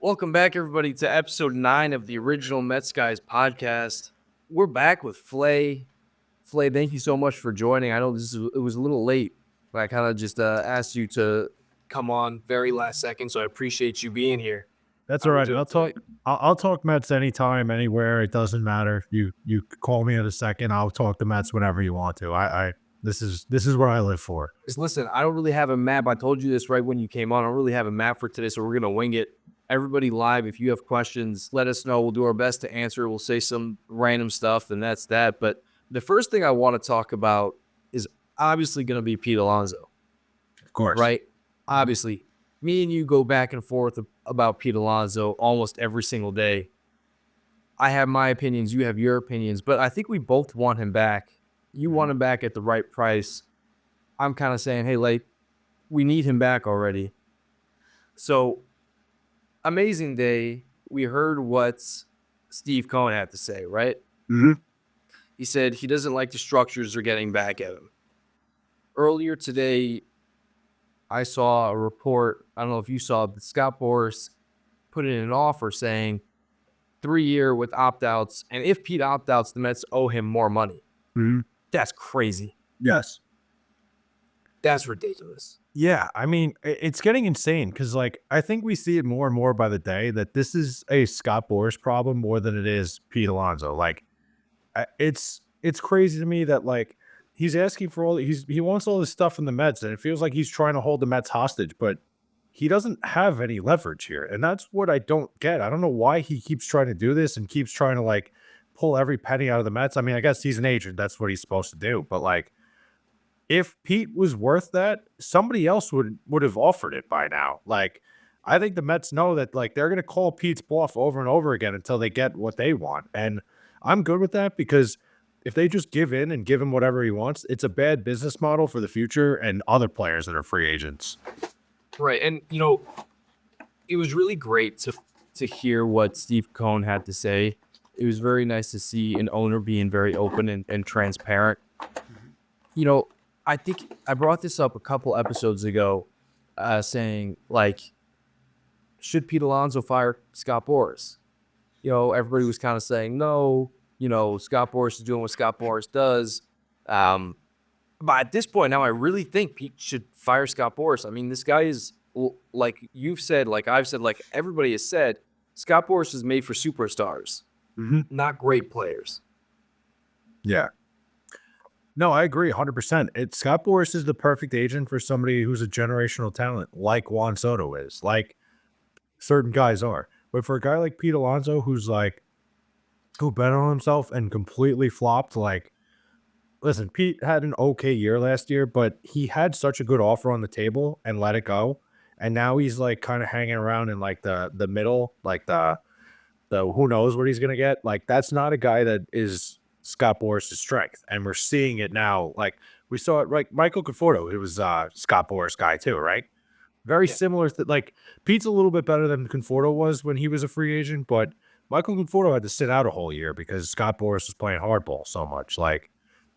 Welcome back, everybody, to episode 9 of the original Mets Guys podcast. We're back with Flay. Flay, thank you so much for joining. I know it was a little late, but I kind of just asked you to come on very last second, so I appreciate you being here. That's How all we right. doing I'll today? talk. I'll talk Mets anytime, anywhere. It doesn't matter. You call me in a second. I'll talk the Mets whenever you want to. This is what I live for. Just listen, I don't really have a map. I told you this right when you came on. I don't really have a map for today, so we're going to wing it. Everybody live, if you have questions, let us know. We'll do our best to answer. We'll say some random stuff, and that's that. But the first thing I want to talk about is obviously going to be Pete Alonso, Of course, right? Obviously, me and you go back and forth about Pete Alonso almost every single day. I have my opinions, you have your opinions, but I think we both want him back. You want him back at the right price. I'm kind of saying, hey, like, we need him back already. So, amazing day. We heard what Steve Cohen had to say, right? Mm-hmm. He said he doesn't like the structures they're getting back at him. Earlier today, I saw a report. I don't know if you saw, but Scott Boras put in an offer saying 3-year with opt-outs. And if Pete opt-outs, the Mets owe him more money. Mm-hmm. That's crazy. Yes. That's ridiculous. Yeah, I mean, it's getting insane because, like, I think we see it more and more by the day that this is a Scott Boras problem more than it is Pete Alonso. Like, it's crazy to me that, like, he's asking for he wants all this stuff from the Mets, and it feels like he's trying to hold the Mets hostage, but he doesn't have any leverage here, and that's what I don't get. I don't know why he keeps trying to do this and keeps trying to, like, pull every penny out of the Mets. I mean, I guess he's an agent. That's what he's supposed to do, but, like, if Pete was worth that, somebody else would have offered it by now. Like, I think the Mets know that, like, they're gonna call Pete's bluff over and over again until they get what they want. And I'm good with that because if they just give in and give him whatever he wants, it's a bad business model for the future and other players that are free agents. Right. And, it was really great to hear what Steve Cohen had to say. It was very nice to see an owner being very open and transparent. I think I brought this up a couple episodes ago, saying, like, should Pete Alonso fire Scott Boras? Everybody was kind of saying, no, Scott Boras is doing what Scott Boras does. But at this point now, I really think Pete should fire Scott Boras. I mean, this guy is, like you've said, like I've said, like everybody has said, Scott Boras is made for superstars, not great players. Yeah. No, I agree 100%. Scott Boras is the perfect agent for somebody who's a generational talent, like Juan Soto is, like certain guys are. But for a guy like Pete Alonso, who bet on himself and completely flopped, like, listen, Pete had an okay year last year, but he had such a good offer on the table and let it go. And now he's, like, kind of hanging around in, like, the middle, like the who knows what he's gonna get. Like, that's not a guy that is Scott Boras' strength, and we're seeing it now. Like, we saw it, right? Michael Conforto, it was Scott Boras guy too, right? Very Yeah. similar. Like, Pete's a little bit better than Conforto was when he was a free agent, but Michael Conforto had to sit out a whole year because Scott Boras was playing hardball so much. Like,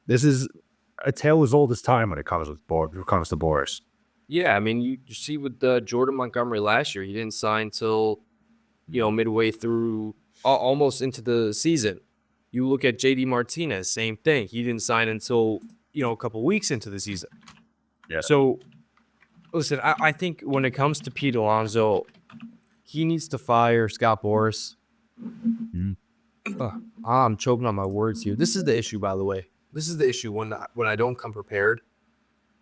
this is a tale as old as time when it comes to Boras. Yeah, I mean, you see with Jordan Montgomery last year, he didn't sign till midway through, almost into the season. You look at JD Martinez, same thing. He didn't sign until a couple weeks into the season. Yeah. So, listen, I think when it comes to Pete Alonso, he needs to fire Scott Boras. I'm choking on my words here. This is the issue, by the way. This is the issue when I don't come prepared.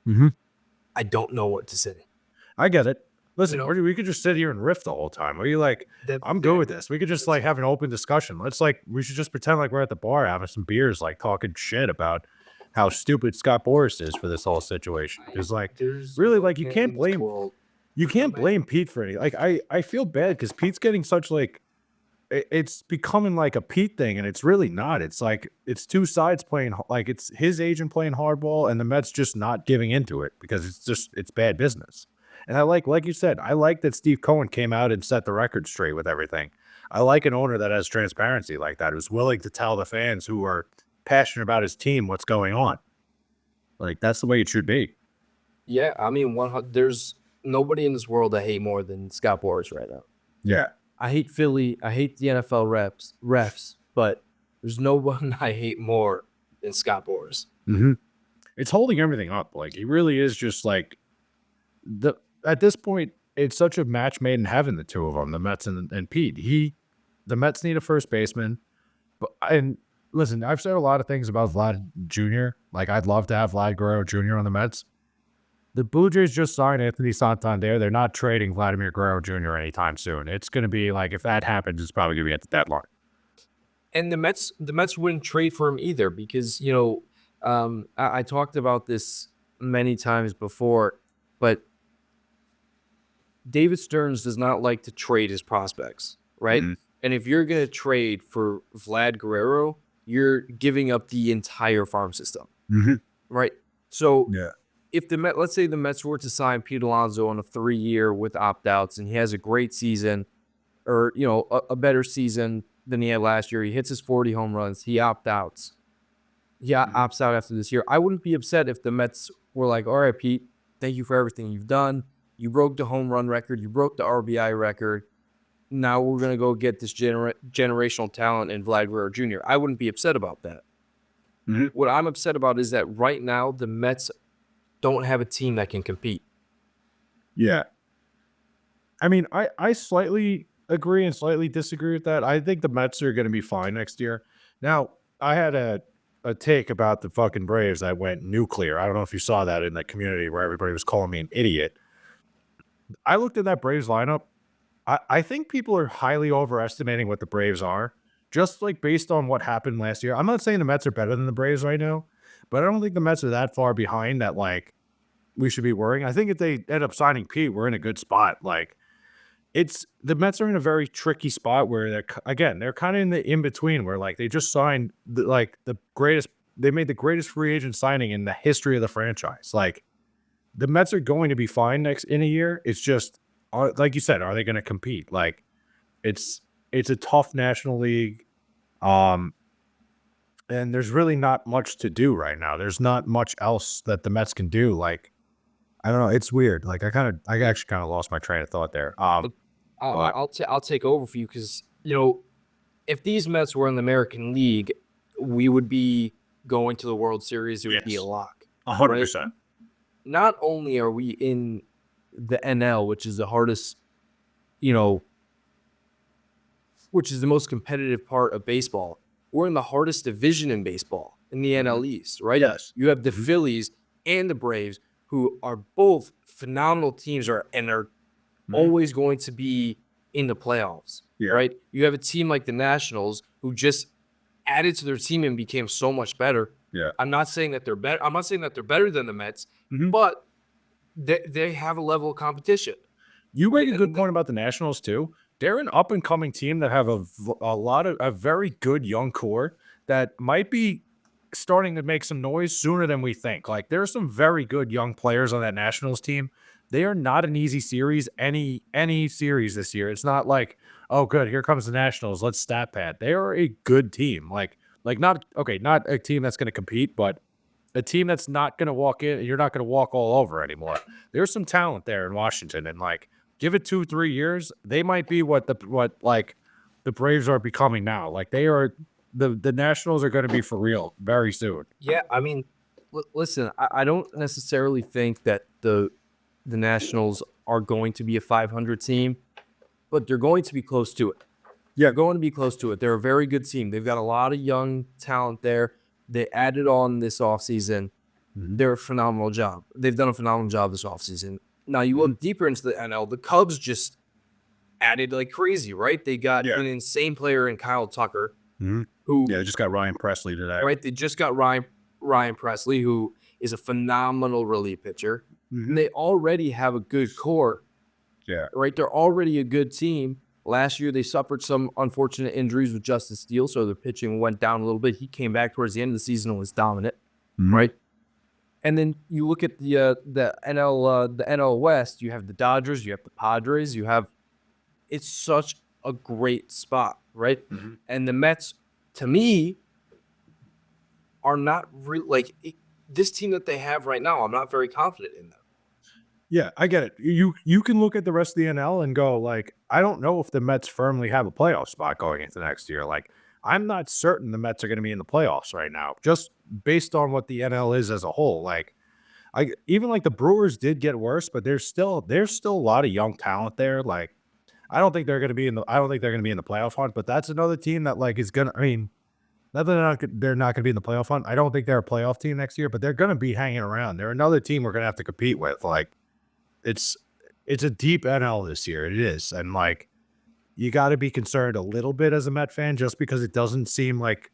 I don't know what to say. I get it. Listen, we could just sit here and riff the whole time. Are you like, I'm good with this. We could just, like, have an open discussion. We should just pretend like we're at the bar having some beers, like, talking shit about how stupid Scott Boras is for this whole situation. Because, like, really, like, you can't blame Pete for any. Like, I feel bad because Pete's getting such, like, it's becoming like a Pete thing, and it's really not. It's like, it's two sides playing, like, it's his agent playing hardball and the Mets just not giving into it because it's bad business. And I like you said, I like that Steve Cohen came out and set the record straight with everything. I like an owner that has transparency like that, who's willing to tell the fans who are passionate about his team what's going on. Like, that's the way it should be. Yeah, I mean, there's nobody in this world I hate more than Scott Boras right now. Yeah. I hate Philly. I hate the NFL refs, but there's no one I hate more than Scott Boras. Mm-hmm. It's holding everything up. Like he really is just like the at this point, it's such a match made in heaven. The two of them, the Mets and Pete. The Mets need a first baseman. But and listen, I've said a lot of things about Vlad Jr. Like I'd love to have Vlad Guerrero Jr. on the Mets. The Blue Jays just signed Anthony Santander. They're not trading Vladimir Guerrero Jr. anytime soon. It's going to be like if that happens, it's probably going to be at the deadline. And the Mets wouldn't trade for him either because I talked about this many times before, but David Stearns does not like to trade his prospects, right? Mhm. And if you're going to trade for Vlad Guerrero, you're giving up the entire farm system, right? So Yeah. if let's say the Mets were to sign Pete Alonso on a 3-year with opt-outs and he has a great season or, a better season than he had last year, he hits his 40 home runs, he opts out after this year. I wouldn't be upset if the Mets were like, all right, Pete, thank you for everything you've done. You broke the home run record. You broke the RBI record. Now we're going to go get this generational talent in Vlad Guerrero Jr. I wouldn't be upset about that. Mm-hmm. What I'm upset about is that right now the Mets don't have a team that can compete. Yeah. I mean, I slightly agree and slightly disagree with that. I think the Mets are going to be fine next year. Now, I had a take about the fucking Braves that went nuclear. I don't know if you saw that in the community where everybody was calling me an idiot. I looked at that Braves lineup. I think people are highly overestimating what the Braves are, just like based on what happened last year. I'm not saying the Mets are better than the Braves right now, but I don't think the Mets are that far behind that like we should be worrying. I think if they end up signing Pete, we're in a good spot. Like it's the Mets are in a very tricky spot where they're kind of in the in between where like they just signed the greatest. They made the greatest free agent signing in the history of the franchise. Like the Mets are going to be fine next in a year. It's just like you said, are they going to compete? Like it's it's a tough National League, um, and there's really not much to do right now. There's not much else that the Mets can do. Like I don't know, it's weird. Like I actually kind of lost my train of thought there. But I'll take over for you because if these Mets were in the American League, we would be going to the World Series. It would be a yes, lock. 100%. Not only are we in the NL, which is the hardest, you know, which is the most competitive part of baseball, we're in the hardest division in baseball in the NL East, right? Yes. You have the Phillies and the Braves, who are both phenomenal teams, and are always going to be in the playoffs, Yeah. right? You have a team like the Nationals who just added to their team and became so much better. Yeah. I'm not saying that they're better. I'm not saying that they're better than the Mets, Mhm. but they have a level of competition. You make a good point about the Nationals too. They're an up and coming team that have a lot of a very good young core that might be starting to make some noise sooner than we think. Like there are some very good young players on that Nationals team. They are not an easy series, any series this year. It's not like, oh good, here comes the Nationals. Let's stat pad. They are a good team. Like not okay, not a team that's going to compete, but a team that's not going to walk in. You're not going to walk all over anymore. There's some talent there in Washington, and like give it 2-3 years, they might be what the Braves are becoming now. Like they are the Nationals are going to be for real very soon. Yeah, I mean, listen, I don't necessarily think that the Nationals are going to be a 500 team, but they're going to be close to it. Yeah. They're going to be close to it. They're a very good team. They've got a lot of young talent there. They added on this offseason. They're a phenomenal job. They've done a phenomenal job this offseason. Now, you look deeper into the NL, the Cubs just added like crazy, right? They got an insane player in Kyle Tucker, who Yeah, they just got Ryan Presley today. right? They just got Ryan Presley, who is a phenomenal relief pitcher. And they already have a good core, Yeah. right? They're already a good team. Last year, they suffered some unfortunate injuries with Justin Steele, so their pitching went down a little bit. He came back towards the end of the season and was dominant, right? And then you look at the NL West. You have the Dodgers, you have the Padres, it's such a great spot, right? And the Mets, to me, are not really this team that they have right now. I'm not very confident in them. Yeah, I get it. You can look at the rest of the NL and go like, I don't know if the Mets firmly have a playoff spot going into next year. Like, I'm not certain the Mets are going to be in the playoffs right now, just based on what the NL is as a whole. Like, I even like the Brewers did get worse, but there's still a lot of young talent there. Like, I don't think they're gonna be in the playoff hunt, but that's another team that like is gonna. I mean, not that they're not gonna be in the playoff hunt. I don't think they're a playoff team next year, but they're gonna be hanging around. They're another team we're gonna have to compete with. Like, it's it's a deep NL this year. It is. And like you gotta be concerned a little bit as a Met fan just because it doesn't seem like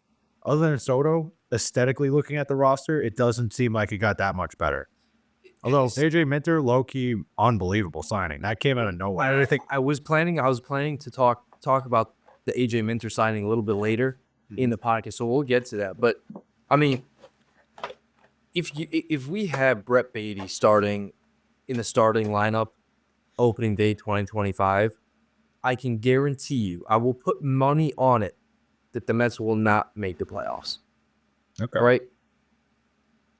other than Soto, aesthetically looking at the roster, it doesn't seem like it got that much better. Although It's- AJ Minter, low key, unbelievable signing. That came out of nowhere. I think I was planning to talk about the AJ Minter signing a little bit later in the podcast, so we'll get to that. But I mean, if we have Brett Beatty starting in the starting lineup opening day 2025, I can guarantee you, I will put money on it that the Mets will not make the playoffs. Okay. Right?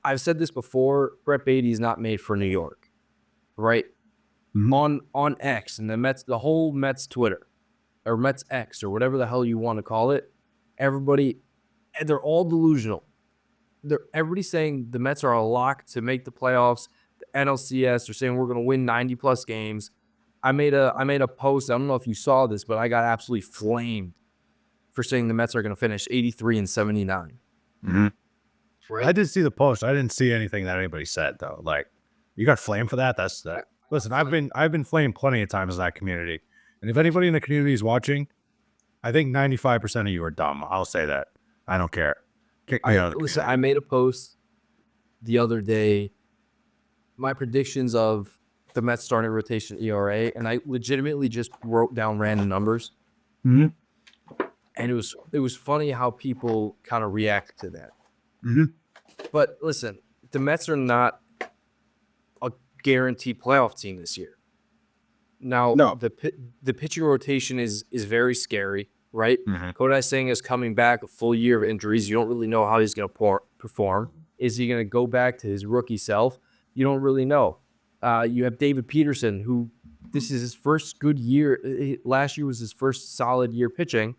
I've said this before. Brett Beatty is not made for New York. Right? On X and the whole Mets Twitter or Mets X or whatever the hell you want to call it, everybody, they're all delusional. Everybody's saying the Mets are a lock to make the playoffs. The NLCS are saying we're going to win 90 plus games. I made a post. I don't know if you saw this, but I got absolutely flamed for saying the Mets are going to finish 83 and 79. I did see the post. I didn't see anything that anybody said though. Like, you got flamed for that. That's that. Listen, I've been flamed plenty of times in that community. And if anybody in the community is watching, I think 95% of you are dumb. I'll say that. I don't care. Kick me out of the Listen, community. I made a post the other day, my predictions of the Mets starting rotation ERA, and I legitimately just wrote down random numbers. Mhm. And it was funny how people kind of react to that. Mhm. But listen, the Mets are not a guaranteed playoff team this year. Now, No. the pitching rotation is very scary, right? Mhm. Kodai Singh is coming back a full year of injuries. You don't really know how he's going to perform. Is he going to go back to his rookie self? You don't really know. You have David Peterson, who this is his first good year. Last year was his first solid year pitching,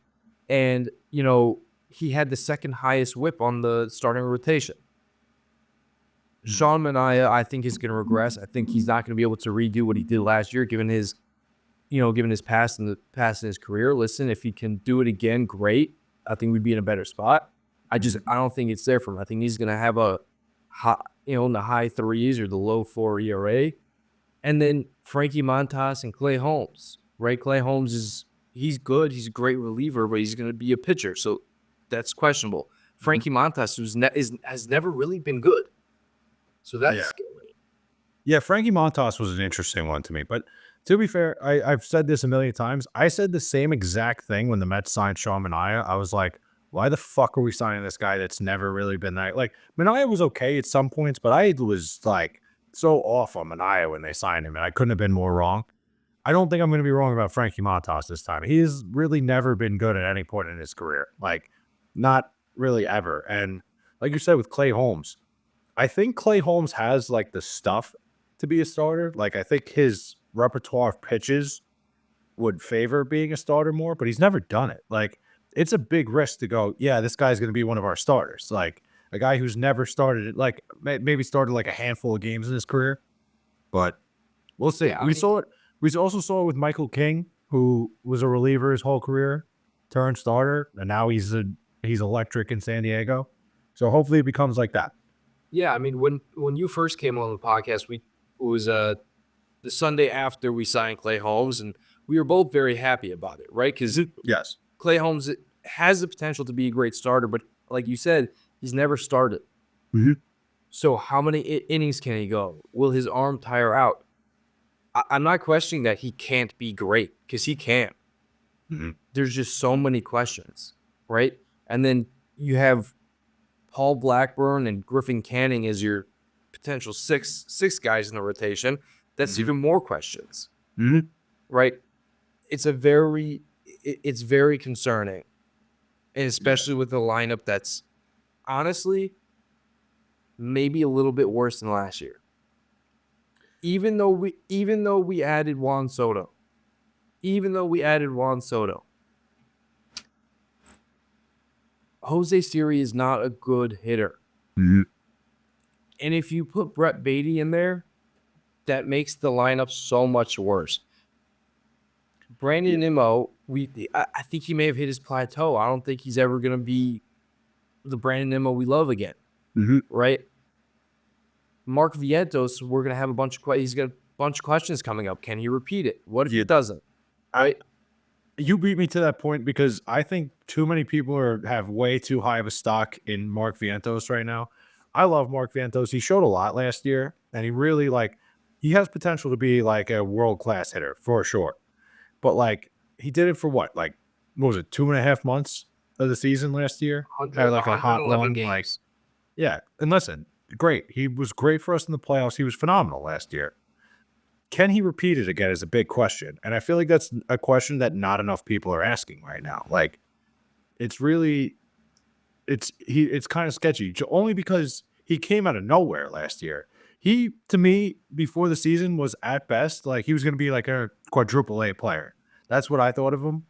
and he had the second highest WHIP on the starting rotation. Sean Manaea, I think, is going to regress. I think he's not going to be able to redo what he did last year, given his past and the past in his career. Listen, if he can do it again, great. I think we'd be in a better spot. I don't think it's there for him. I think he's going to have a high, in the high threes or the low 4 ERA. And then Frankie Montas and Clay Holmes, right? Clay Holmes he's good. He's a great reliever, but he's going to be a pitcher. So that's questionable. Frankie Montas has never really been good. So that's scary. Yeah, Frankie Montas was an interesting one to me. But to be fair, I've said this a million times. I said the same exact thing when the Mets signed Sean Manaea. I was like, why the fuck are we signing this guy that's never really been that? Like, Manaea was okay at some points, but I was like so off on Manaea when they signed him, and I couldn't have been more wrong. I don't think I'm going to be wrong about Frankie Montas this time. He has really never been good at any point in his career. Like, not really ever. And like you said with Clay Holmes, I think Clay Holmes has like the stuff to be a starter. Like, I think his repertoire of pitches would favor being a starter more, but he's never done it. Like, it's a big risk to go, yeah, this guy's going to be one of our starters. Like, a guy who's never started it, like maybe started like a handful of games in his career, but we'll see. Yeah, I We mean, saw it. We also saw it with Michael King, who was a reliever his whole career, turned starter, and now he's electric in San Diego. So hopefully it becomes like that. yeah. I mean, when you first came on the podcast, it was the Sunday after we signed Clay Holmes, and we were both very happy about it, right? Because Yes. Clay Holmes has the potential to be a great starter, but like you said, he's never started. Mhm. So how many innings can he go? Will his arm tire out? I'm not questioning that he can't be great, because he can. Mhm. There's just so many questions, right? And then you have Paul Blackburn and Griffin Canning as your potential six guys in the rotation. That's even more questions, Mhm. right? It's very concerning, and especially with a lineup that's honestly maybe a little bit worse than last year. even though we added Juan Soto, Jose Siri is not a good hitter. Mhm. And if you put Brett Beatty in there, that makes the lineup so much worse. Brandon Nimmo, I think he may have hit his plateau. I don't think he's ever going to be the Brandon Nimmo we love again, Mhm. right? Mark Vientos, we're going to have he's got a bunch of questions coming up. Can he repeat it? What if he doesn't? I You beat me to that point because I think too many people have way too high of a stock in Mark Vientos right now. I love Mark Vientos. He showed a lot last year, and he really he has potential to be like a world class hitter for sure. But like he did it for what was it, 2.5 months of the season last year? Had like a hot 111 run, games. yeah. And listen, great. He was great for us in the playoffs. He was phenomenal last year. Can he repeat it again is a big question. And I feel like that's a question that not enough people are asking right now. Like it's really it's kind of sketchy only because he came out of nowhere last year. He to me before the season was at best like he was going to be like a quadruple A player. That's what I thought of him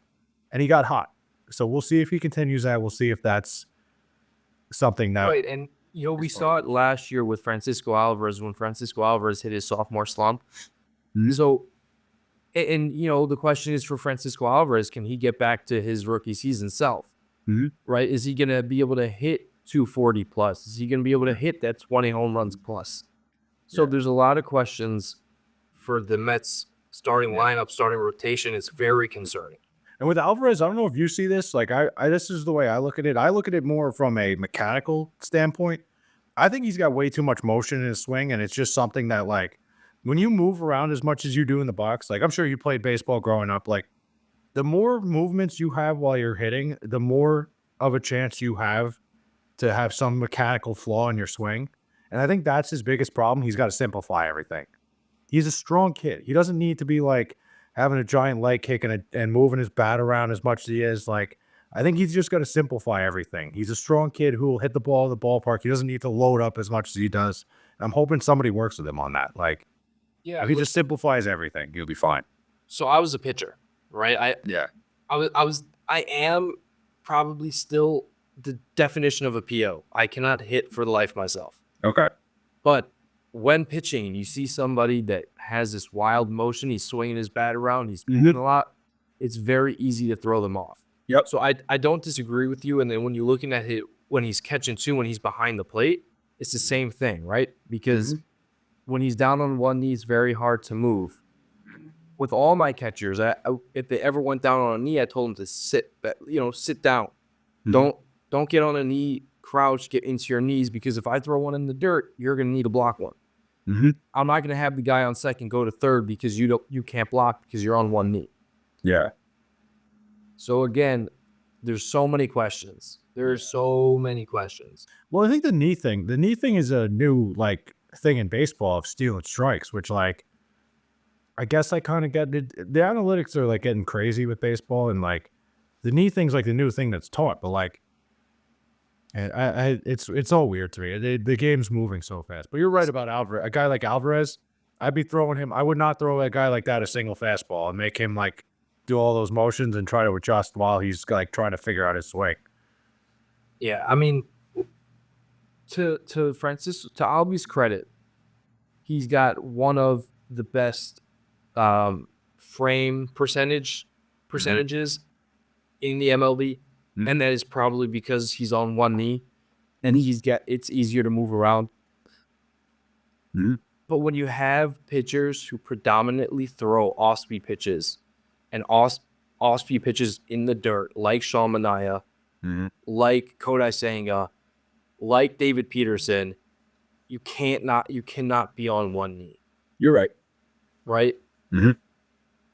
and he got hot. So we'll see if he continues that. We'll see if that's something that Right. And, we is fun. saw it last year with Francisco Alvarez when Francisco Alvarez hit his sophomore slump. Mhm. So, and, the question is for Francisco Alvarez, can he get back to his rookie season self? Mhm. Right? Is he going to be able to hit 240 plus? Is he going to be able to hit that 20 home runs plus? So Yeah. there's a lot of questions for the Mets starting Yeah. lineup, starting rotation. It's very concerning. And with Alvarez, I don't know if you see this. Like I this is the way I look at it. I look at it more from a mechanical standpoint. I think he's got way too much motion in his swing, and it's just something that like when you move around as much as you do in the box, like I'm sure you played baseball growing up, like the more movements you have while you're hitting, the more of a chance you have to have some mechanical flaw in your swing. And I think that's his biggest problem. He's got to simplify everything. He's a strong kid. He doesn't need to be like having a giant leg kick and moving his bat around as much as he is. Like, I think he's just got to simplify everything. He's a strong kid who will hit the ball in the ballpark. He doesn't need to load up as much as he does. And I'm hoping somebody works with him on that. Like, Yeah. if he just simplifies everything, he'll be fine. So I was a pitcher, right? Yeah. I am probably still the definition of a PO. I cannot hit for the life of myself. Okay. But when pitching, you see somebody that has this wild motion, he's swinging his bat around, he's moving a lot, it's very easy to throw them off. Yep. So I don't disagree with you. And then when you're looking at it, when he's catching too, when he's behind the plate, it's the same thing, right? Because when he's down on one knee, it's very hard to move. With all my catchers, if they ever went down on a knee, I told them to sit down. Mhm. Don't get on a knee, crouch, get into your knees, because if I throw one in the dirt, you're gonna need to block one. Mhm. I'm not gonna have the guy on second go to third because you can't block because you're on one knee. Yeah. So again, there's so many questions. There's so many questions. Well, I think the knee thing is a new like thing in baseball of stealing strikes, which like I guess I kind of get it. The analytics are like getting crazy with baseball, and like the knee thing's like the new thing that's taught. But like, and it's all weird to me. The game's moving so fast. But you're right about Alvarez. A guy like Alvarez, I'd be throwing him. I would not throw a guy like that a single fastball and make him like do all those motions and try to adjust while he's like trying to figure out his swing. Yeah, I mean, to Albie's credit, he's got one of the best frame percentages in the MLB, Mhm. and that is probably because he's on one knee and it's easier to move around. Mhm. But when you have pitchers who predominantly throw off-speed pitches and off-speed pitches in the dirt, like Sean Manaea, Mhm. like Kodai Senga, like David Peterson, you cannot be on one knee, You're right. right? Mhm.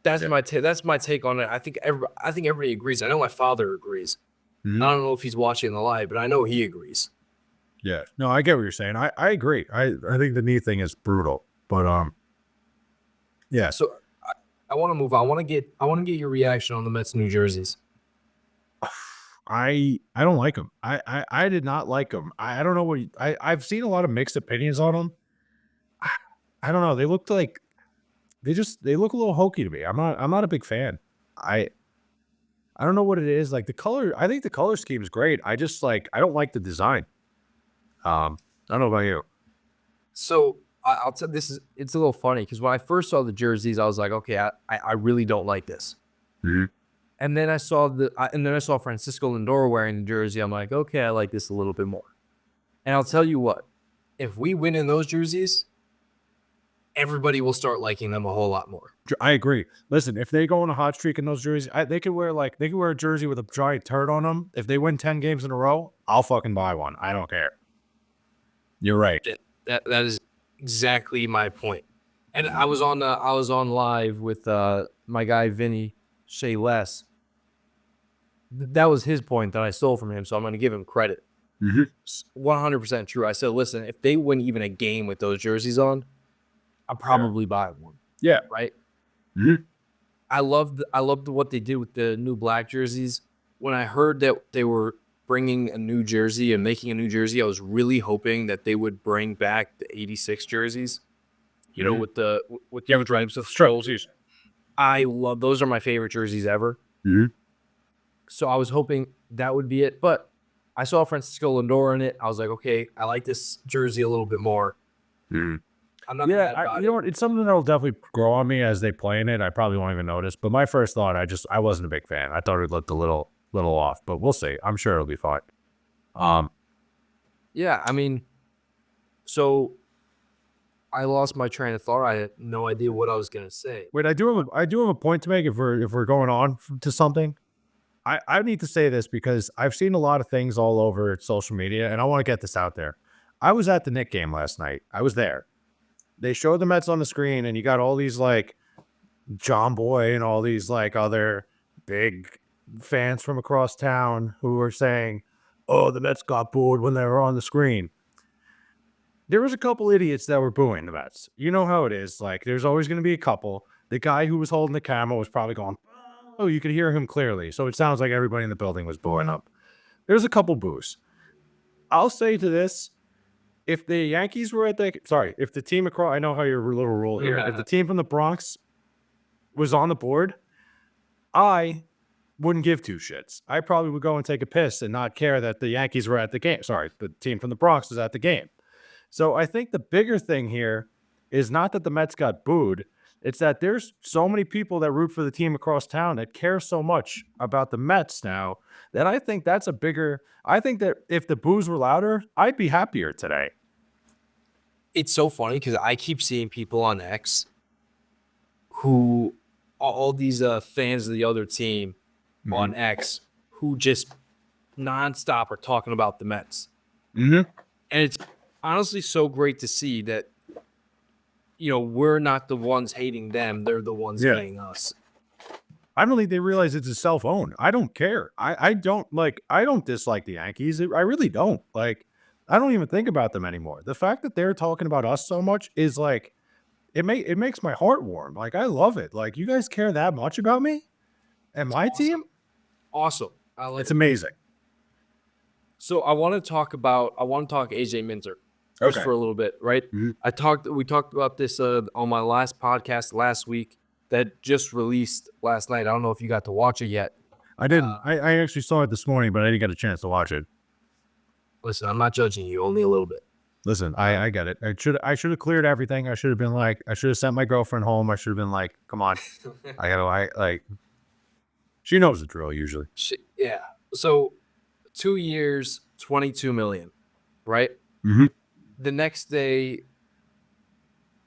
That's Yeah. that's my take on it. I think everybody agrees. I know my father agrees. Mhm. I don't know if he's watching the live, but I know he agrees. Yeah. No, I get what you're saying. I agree. I think the knee thing is brutal. But yeah. So I want to move on. I want to get your reaction on the Mets New Jerseys. I don't like him. I did not like him. I don't know what I've seen a lot of mixed opinions on him. I don't know. They looked like they look a little hokey to me. I'm not a big fan. I I don't know what it is. Like the color, I think the color scheme is great. I just like I don't like the design. I don't know about you. So I'll tell this is it's a little funny because when I first saw the jerseys, I was like, okay, I really don't like this. Mhm. And then I saw Francisco Lindor wearing the jersey. I'm like, okay, I like this a little bit more. And I'll tell you what, if we win in those jerseys, everybody will start liking them a whole lot more. I agree. Listen, if they go on a hot streak in those jerseys, they could wear a jersey with a giant turd on them. If they win 10 games in a row, I'll fucking buy one. I don't care. You're right. That is exactly my point. And I was on live with my guy Vinny Shea Less. That was his point that I stole from him, so I'm going to give him credit. 100% true. I said, listen, if they win even a game with those jerseys on, I'll probably buy one. Yeah. Right. Mhm. I loved what they did with the new black jerseys. When I heard that they were bringing a new jersey and making a new jersey, I was really hoping that they would bring back the '86 jerseys. You know, with the stripes of strolls. I love those. Are my favorite jerseys ever. Mhm. So I was hoping that would be it, but I saw Francisco Lindor in it. I was like, okay, I like this jersey a little bit more. Mhm. I'm not mad about you know what? It's something that'll definitely grow on me as they play in it. I probably won't even notice. But my first thought, I wasn't a big fan. I thought it looked a little off, but we'll see. I'm sure it'll be fine. Yeah, I mean, so I lost my train of thought. I had no idea what I was gonna say. Wait, I do have a point to make if we're going on to something. I need to say this because I've seen a lot of things all over social media, and I want to get this out there. I was at the Knick game last night. I was there. They showed the Mets on the screen, and you got all these like John Boy and all these like other big fans from across town who were saying, "Oh, the Mets got booed when they were on the screen." There was a couple idiots that were booing the Mets. You know how it is. Like, there's always going to be a couple. The guy who was holding the camera was probably going, "Oh," you could hear him clearly. So it sounds like everybody in the building was booing up. There's a couple boos. I'll say to this, if the Yankees were at the if the team across, I know how your little rule here. If the team from the Bronx was on the board, I wouldn't give two shits. I probably would go and take a piss and not care that the Yankees were at the game. Sorry, the team from the Bronx was at the game. So I think the bigger thing here is not that the Mets got booed. It's that there's so many people that root for the team across town that care so much about the Mets now that I think that's a bigger. I think that if the boos were louder, I'd be happier today. It's so funny because I keep seeing people on X who all these fans of the other team on X who just nonstop are talking about the Mets. Mm-hmm. And it's honestly so great to see that, you know, we're not the ones hating them. They're the ones hating us. I don't think they realize it's a self-own. I don't care. I don't dislike the Yankees. I really don't. Like, I don't even think about them anymore. The fact that they're talking about us so much is like, it makes my heart warm. Like, I love it. Like, you guys care that much about me and my team? Awesome. I like It's amazing. So I want to talk AJ Minter just for a little bit, right? Mhm. We talked about this on my last podcast last week that just released last night. I don't know if you got to watch it yet. I didn't. I actually saw it this morning, but I didn't get a chance to watch it. Listen, I'm not judging you, only a little bit. Listen, I get it. I should have cleared everything. I should have been like, I should have sent my girlfriend home. I should have been like, come on. She knows the drill usually. Yeah. So 2 years, 22 million, right? Mm-hmm. The next day,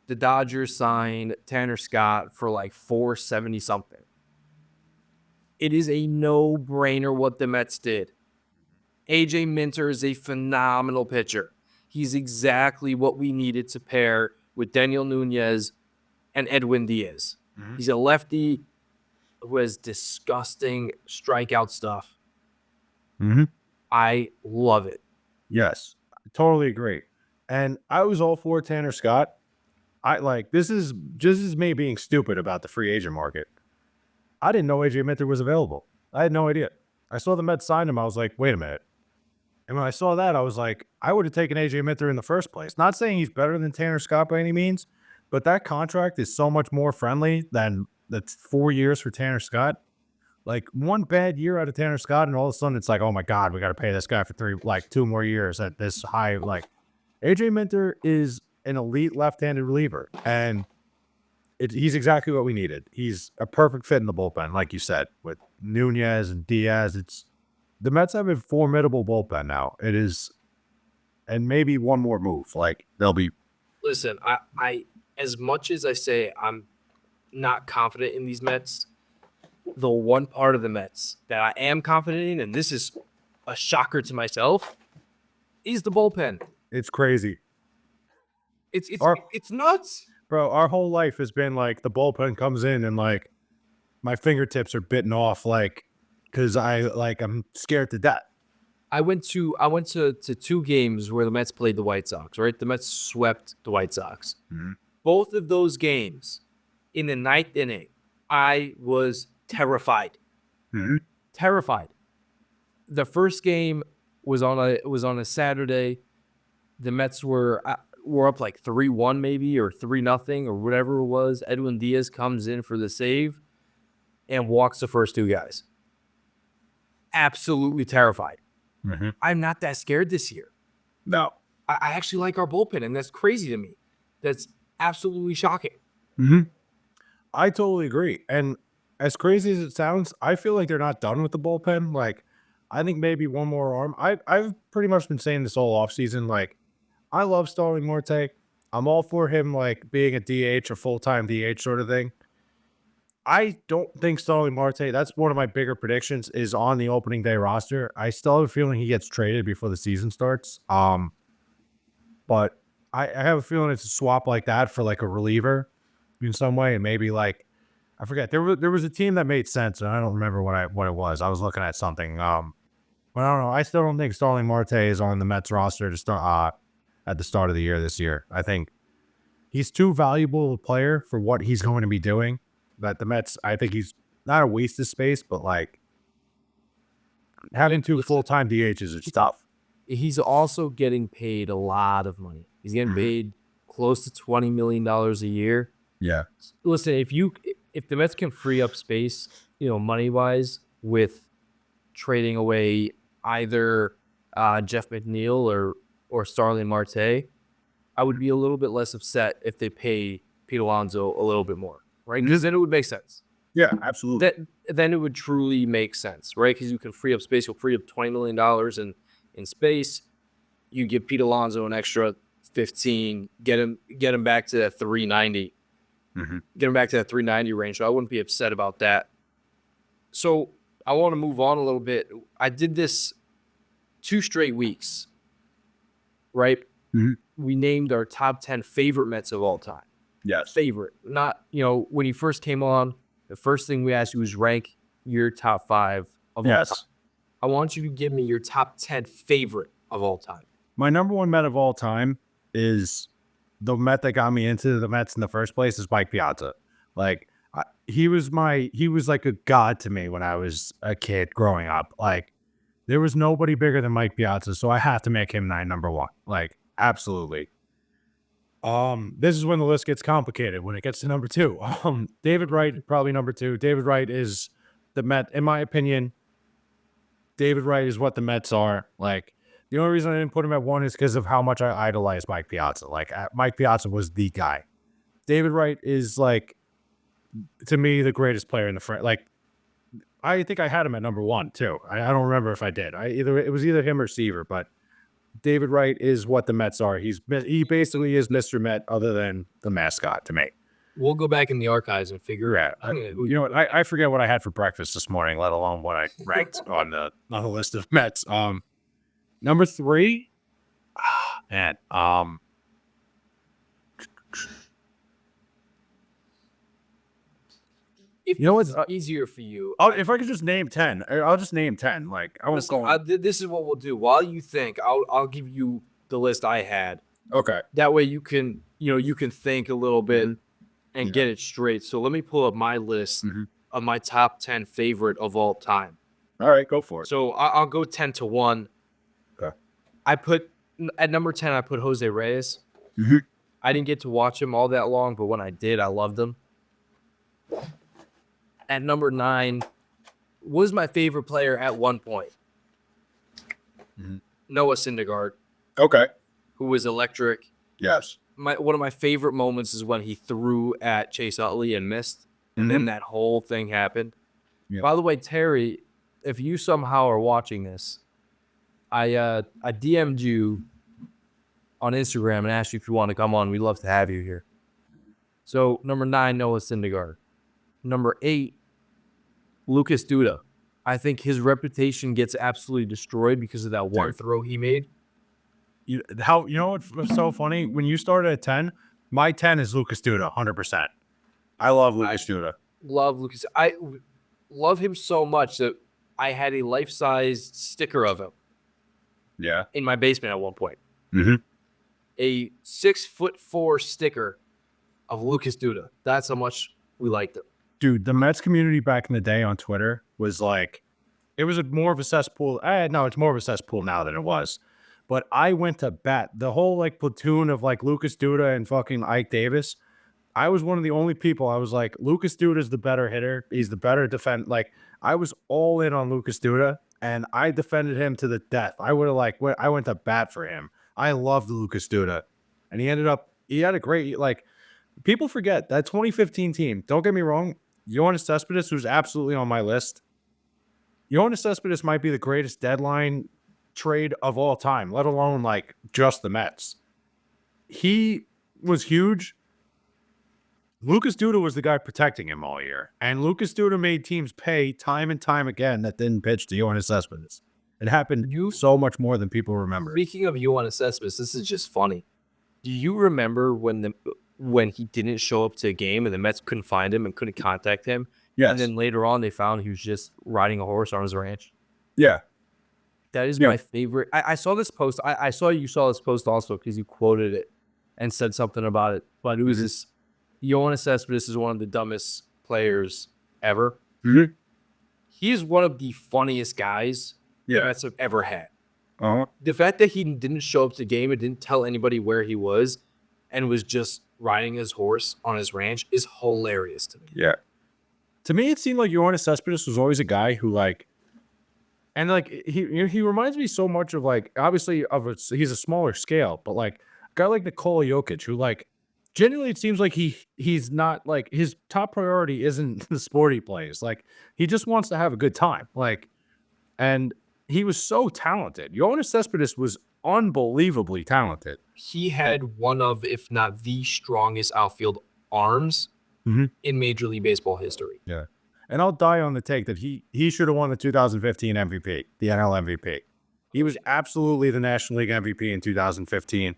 the Dodgers signed Tanner Scott for like 470 something. It is a no-brainer what the Mets did. AJ Minter is a phenomenal pitcher. He's exactly what we needed to pair with Daniel Nunez and Edwin Diaz. Mhm. He's a lefty who has disgusting strikeout stuff. Mm-hmm. I love it. Yes, I totally agree. And I was all for Tanner Scott. This is just me being stupid about the free agent market. I didn't know AJ Minter was available. I had no idea. I saw the Mets sign him. I was like, wait a minute. And when I saw that, I was like, I would have taken AJ Minter in the first place. Not saying he's better than Tanner Scott by any means, But that contract is so much more friendly than that's 4 years for Tanner Scott. Like, one bad year out of Tanner Scott, and all of a sudden it's like, "Oh my god, we gotta pay this guy for 2 more years at this high," like, AJ Minter is an elite left-handed reliever, and he's exactly what we needed. He's a perfect fit in the bullpen, like you said, with Nunez and Diaz. The Mets have a formidable bullpen now. It is, and maybe one more move, like, they'll be Listen, I as much as I say I'm not confident in these Mets, the one part of the Mets that I am confident in, and this is a shocker to myself, is the bullpen. it's crazy. It's Our it's nuts. Bro, our whole life has been, like, the bullpen comes in and, like, my fingertips are bitten off, like, because I'm scared to death. I went to 2 games where the Mets played the White Sox, right? The Mets swept the White Sox. Mhm. Both of those games, in the 9th inning, I was terrified. Mhm. Terrified. The first game was on a Saturday. The Mets were up like 3-1 maybe, or 3-0 or whatever it was. Edwin Diaz comes in for the save and walks the first 2 guys. Absolutely terrified. Mhm. I'm not that scared this year. No. I actually like our bullpen, and that's crazy to me. That's absolutely shocking. Mhm. I totally agree, and as crazy as it sounds, I feel like they're not done with the bullpen. Like, I think maybe one more arm. I've pretty much been saying this all offseason, like, I love Starling Marte. I'm all for him, like, being a DH, a full-time DH sort of thing. I don't think Starling Marte, that's one of my bigger predictions, is on the opening day roster. I still have a feeling he gets traded before the season starts. But I have a feeling it's a swap like that for, like, a reliever in some way, and maybe, like, I forget. There was a team that made sense, and I don't remember what it was. I was looking at something. But I don't know. I still don't think Starling Marte is on the Mets roster to start at the start of the year this year. I think he's too valuable a player for what he's going to be doing. That the Mets, I think he's not a waste of space, but, like, having 2 Listen, full-time DHs is tough. he's also getting paid a lot of money. He's getting Mhm. paid close to $20 million a year. Yeah. Listen, if the Mets can free up space, money wise, with trading away either Jeff McNeil or Starling Marte, I would be a little bit less upset if they pay Pete Alonso a little bit more, right? Because then it would make sense. Yeah, absolutely. Then it would truly make sense, right? Because you can free up space. You'll free up $20 million in space. You give Pete Alonso an extra 15. Get him back to that 390. Mhm. Get him back to that 390 range. So I wouldn't be upset about that. So I want to move on a little bit. I did this 2 straight weeks, right? Mhm. We named our top 10 favorite Mets of all time. Yes. Favorite. Not, when you first came on, the first thing we asked you was rank your top 5 of all time. Yes. I want you to give me your top 10 favorite of all time. My number one Met of all time is the Met that got me into the Mets in the first place is Mike Piazza. Like, he was like a god to me when I was a kid growing up. Like, there was nobody bigger than Mike Piazza, so I have to make him my number one. Like, absolutely. This is when the list gets complicated when it gets to number 2. David Wright, probably number 2. David Wright is the Met, in my opinion. David Wright is what the Mets are. Like, the only reason I didn't put him at 1 is because of how much I idolize Mike Piazza. Like, Mike Piazza was the guy. David Wright is, like, to me, the greatest player in the front. Like, I think I had him at number 1 too. I don't remember if I did. It was either him or Seaver, but David Wright is what the Mets are. He basically is Mr. Met, other than the mascot to me. We'll go back in the archives and figure Yeah, out. you know what? I forget what I had for breakfast this morning, let alone what I ranked on the list of Mets. Number 3, man. If You know it's what's easier for you, if I could just name 10, I'll just name 10. Like, I won't listen, go. this is what we'll do. While you think, I'll give you the list I had. Okay. That way you can think a little bit and get it straight. So let me pull up my list of my top 10 favorite of all time. All right, go for it. So I'll go 10 to 1. Okay. I put at number 10. I put Jose Reyes. Mhm. I didn't get to watch him all that long, but when I did, I loved him. At number 9 was my favorite player at one point. Noah Syndergaard, Okay. who was electric. Yes. One of my favorite moments is when he threw at Chase Utley and missed, and then that whole thing happened. Yep. By the way, Terry, if you somehow are watching this, I DM'd you on Instagram and asked you if you want to come on. We'd love to have you here. So number 9, Noah Syndergaard. Number 8, Lucas Duda. I think his reputation gets absolutely destroyed because of that one throw he made. You know what's so funny? When you started at 10, my 10 is Lucas Duda, 100%. I love Lucas Duda. Love Lucas. I love him so much that I had a life-sized sticker of him. Yeah. In my basement at one point. Mm-hmm. A 6'4" sticker of Lucas Duda. That's how much we liked him. Dude, the Mets community back in the day on Twitter was like, it was more of a cesspool. No, it's more of a cesspool now than it was. But I went to bat. The whole like platoon of like Lucas Duda and fucking Ike Davis. I was one of the only people. I was like, Lucas Duda is the better hitter. He's the better defend. Like, I was all in on Lucas Duda, and I defended him to the death. I would have I went to bat for him. I loved Lucas Duda, and he had a great, like, people forget that 2015 team. Don't get me wrong. Yoenis Cespedes, who's absolutely on my list. Yoenis Cespedes might be the greatest deadline trade of all time, let alone like just the Mets. He was huge. Lucas Duda was the guy protecting him all year. And Lucas Duda made teams pay time and time again that didn't pitch to Yoenis Cespedes. It happened so much more than people remember. Speaking of Yoenis Cespedes, this is just funny. Do you remember when he didn't show up to a game and the Mets couldn't find him and couldn't contact him? Yes. And then later on, they found he was just riding a horse on his ranch. Yeah. That is my favorite. I saw this post. I saw you saw this post also because you quoted it and said something about it. But it was this. Yoenis Cespedes is one of the dumbest players ever. Mm-hmm. He is one of the funniest guys the Mets have ever had. The fact that he didn't show up to the game and didn't tell anybody where he was and was just riding his horse on his ranch is hilarious to me. Yeah. To me, it seemed like Yoenis Cespedes was always a guy who he reminds me so much of obviously he's a smaller scale, but like a guy like Nikola Jokic, who genuinely it seems like he's not his top priority isn't the sport he plays. Like he just wants to have a good time. And he was so talented. Yoenis Cespedes was unbelievably talented. He had one of, if not the strongest outfield arms in Major League Baseball history. Yeah. And I'll die on the take that he should have won the 2015 MVP, the NL MVP. He was absolutely the National League MVP in 2015.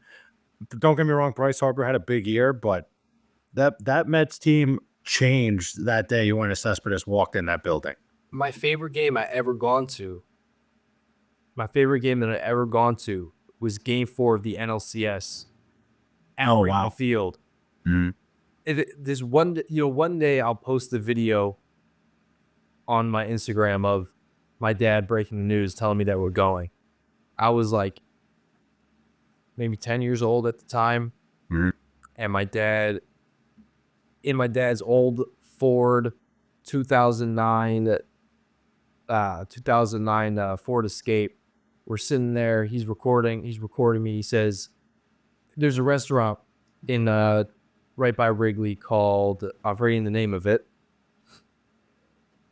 Don't get me wrong, Bryce Harper had a big year, but that Mets team changed that day when Cespedes walked in that building. My favorite game I ever gone to was Game 4 of the NLCS at Wrigley Field. Mm-hmm. There's one day I'll post the video on my Instagram of my dad breaking the news, telling me that we're going. I was like maybe 10 years old at the time. Mm-hmm. And my dad, in my dad's old Ford 2009 Ford Escape, we're sitting there. He's recording me. He says, there's a restaurant in right by Wrigley called, I'm forgetting the name of it.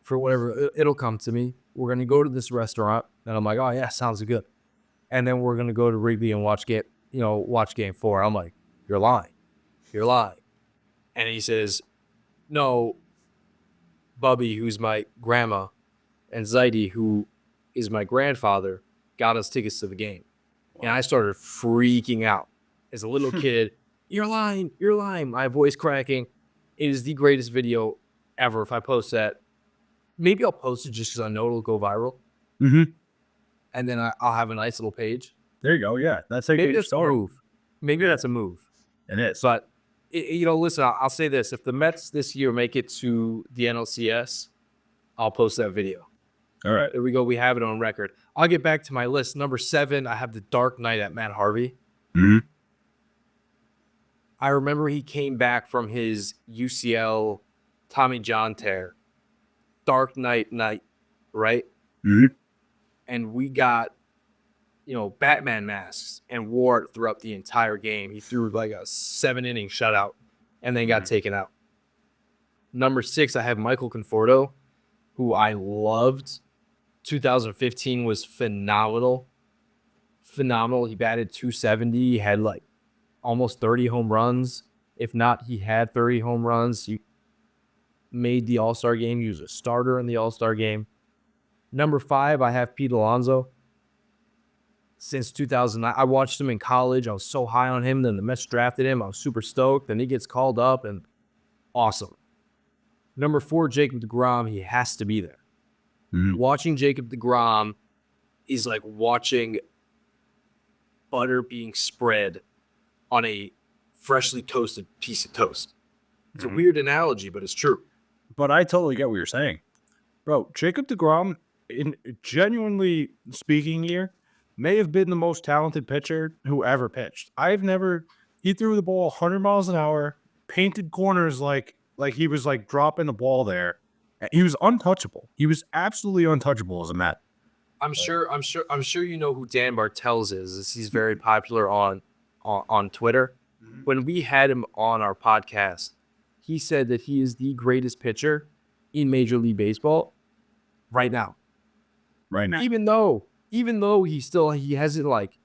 For whatever, it'll come to me. We're going to go to this restaurant. And I'm like, oh, yeah, sounds good. And then we're going to go to Wrigley and watch Game 4. I'm like, you're lying. And he says, no, Bubby, who's my grandma, and Zaidi, who is my grandfather, got us tickets to the game. And I started freaking out. As a little kid, you're lying. My voice cracking. It is the greatest video ever. If I post that, maybe I'll post it just because I know it'll go viral. Mm-hmm. And then I'll have a nice little page. There you go. Yeah, that's a move. Maybe that's a move. It is. But listen, I'll say this: if the Mets this year make it to the NLCS, I'll post that video. All right. There we go. We have it on record. I'll get back to my list. Number 7, I have The Dark Knight at Matt Harvey. Mm-hmm. I remember he came back from his UCL Tommy John tear, Dark night, right? Mhm. And we got, Batman masks and wore it throughout the entire game. He threw like a 7-inning shutout and then got taken out. Number 6, I have Michael Conforto, who I loved. 2015 was phenomenal. Phenomenal. He batted 270. He had like almost 30 home runs. If not, he had 30 home runs. He made the All-Star game. He was a starter in the All-Star game. Number 5, I have Pete Alonso. Since 2009, I watched him in college. I was so high on him. Then the Mets drafted him. I was super stoked. Then he gets called up, and awesome. Number 4, Jacob deGrom. He has to be there. Watching Jacob deGrom is like watching butter being spread on a freshly toasted piece of toast. It's a weird analogy, but it's true. But I totally get what you're saying. Bro, Jacob deGrom, in genuinely speaking here, may have been the most talented pitcher who ever pitched. He threw the ball 100 miles an hour, painted corners like he was like dropping the ball there. He was untouchable. He was absolutely untouchable as a Met. I'm sure you know who Dan Bartels is. He's very popular on Twitter. When we had him on our podcast, he said that he is the greatest pitcher in Major League Baseball right now. Right now. Even though he hasn't like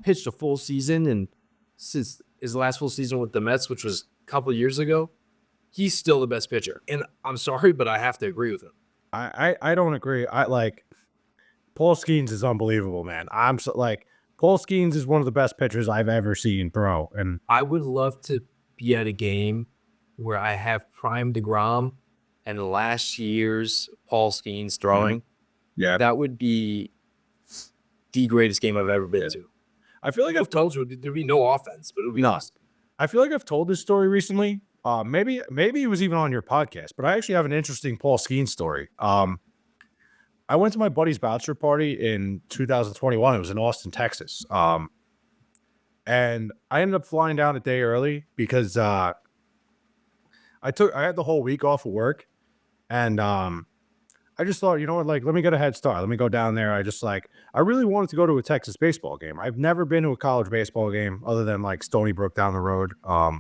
pitched a full season, and since his last full season with the Mets, which was a couple of years ago, he's still the best pitcher. And I'm sorry, but I have to agree with him. I don't agree. Paul Skeens is unbelievable, man. Paul Skeens is one of the best pitchers I've ever seen throw. And I would love to be at a game where I have prime DeGrom and last year's Paul Skeens throwing. yeah, That would be the greatest game I've ever been to. I feel like I've told you there'd be no offense, but it would be awesome. I feel like I've told this story recently. Maybe it was even on your podcast, but I actually have an interesting Paul Skeens story. I went to my buddy's bachelor party in 2021. It was in Austin, Texas. And I ended up flying down a day early because I had the whole week off of work, and I just thought, you know what, like, let me get a head start. Let me go down there. I really wanted to go to a Texas baseball game. I've never been to a college baseball game other than like Stony Brook down the road. I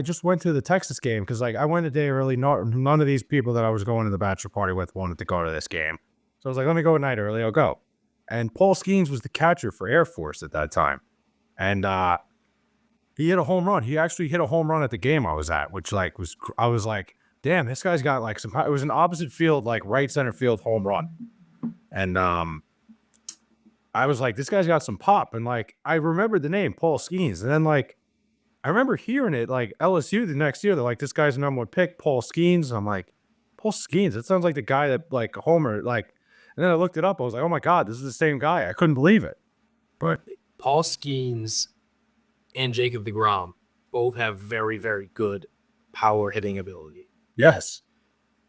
just went to the Texas game because like I went a day early. None of these people that I was going to the bachelor party with wanted to go to this game. So I was like, let me go a night early. I'll go. And Paul Skeens was the catcher for Air Force at that time. And he hit a home run. He actually hit a home run at the game I was at, which I was like, damn, this guy's got like it was an opposite field, like right center field home run. And I was like, this guy's got some pop. And like, I remembered the name Paul Skeens. And then like, I remember hearing it like LSU the next year. They're like, this guy's the number 1 pick, Paul Skeens. I'm like, Paul Skeens. That sounds like the guy that like Homer, like, and then I looked it up. I was like, oh my God, this is the same guy. I couldn't believe it. But Paul Skeens and Jacob deGrom both have very, very good power hitting ability. yes.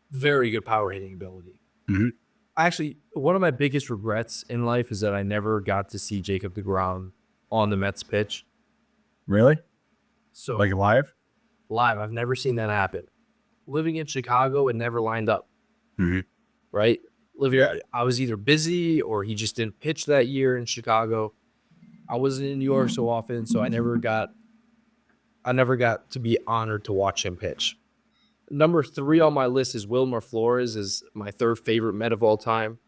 Very good power hitting ability. Mhm. Actually, one of my biggest regrets in life is that I never got to see Jacob deGrom on the Mets pitch. Really? So Like live? live, I've never seen that happen. Living in Chicago, it never lined up. Mhm. Right? I was either busy or he just didn't pitch that year in Chicago. I wasn't in New York so often, so I never got to be honored to watch him pitch. Number 3 on my list is Wilmer Flores, is my 3rd favorite Met of all time.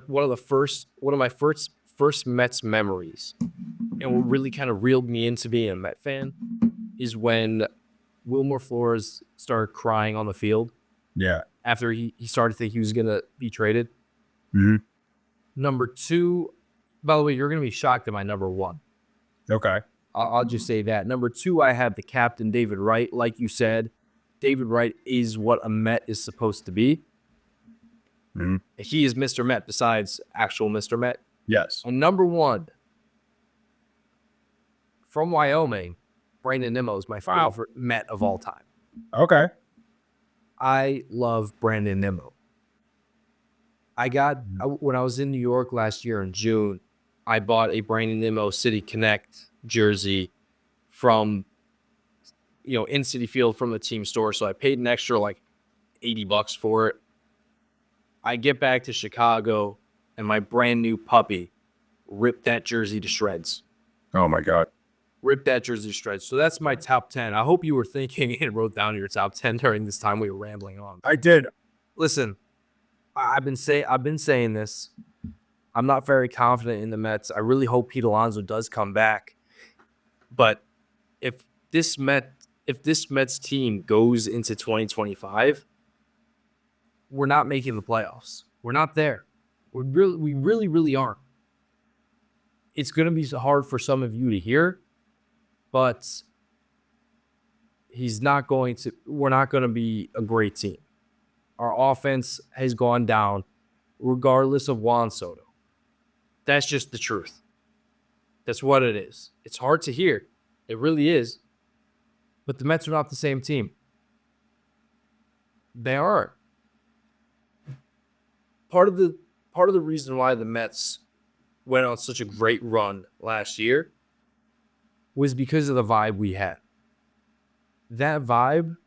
One of my first Mets memories, and what really kind of reeled me into being a Met fan, is when Wilmer Flores started crying on the field. Yeah. After he started to think he was going to be traded. Mm-hmm. Number 2, by the way, you're going to be shocked at my number 1. Okay. I'll just say that. Number 2, I have the captain, David Wright. Like you said, David Wright is what a Met is supposed to be. Mm-hmm. He is Mr. Met besides actual Mr. Met. Yes. And number 1, from Wyoming, Brandon Nimmo is my favorite Met of all time. Okay. I love Brandon Nimmo. When I was in New York last year in June, I bought a Brandon Nimmo City Connect jersey from in City Field from the team store. So I paid an extra like $80 for it. I get back to Chicago and my brand new puppy ripped that jersey to shreds. Oh my God. Ripped that jersey to shreds. So that's my top 10. I hope you were thinking and wrote down your top 10 during this time we were rambling on. I did. Listen, I've been saying this. I'm not very confident in the Mets. I really hope Pete Alonso does come back. But if this Mets team goes into 2025, we're not making the playoffs. We're not there. We really aren't. It's going to be hard for some of you to hear, but we're not going to be a great team. Our offense has gone down regardless of Juan Soto. That's just the truth. That's what it is. It's hard to hear. It really is. But the Mets are not the same team. They aren't. Part of the reason why the Mets went on such a great run last year was because of the vibe we had. That vibe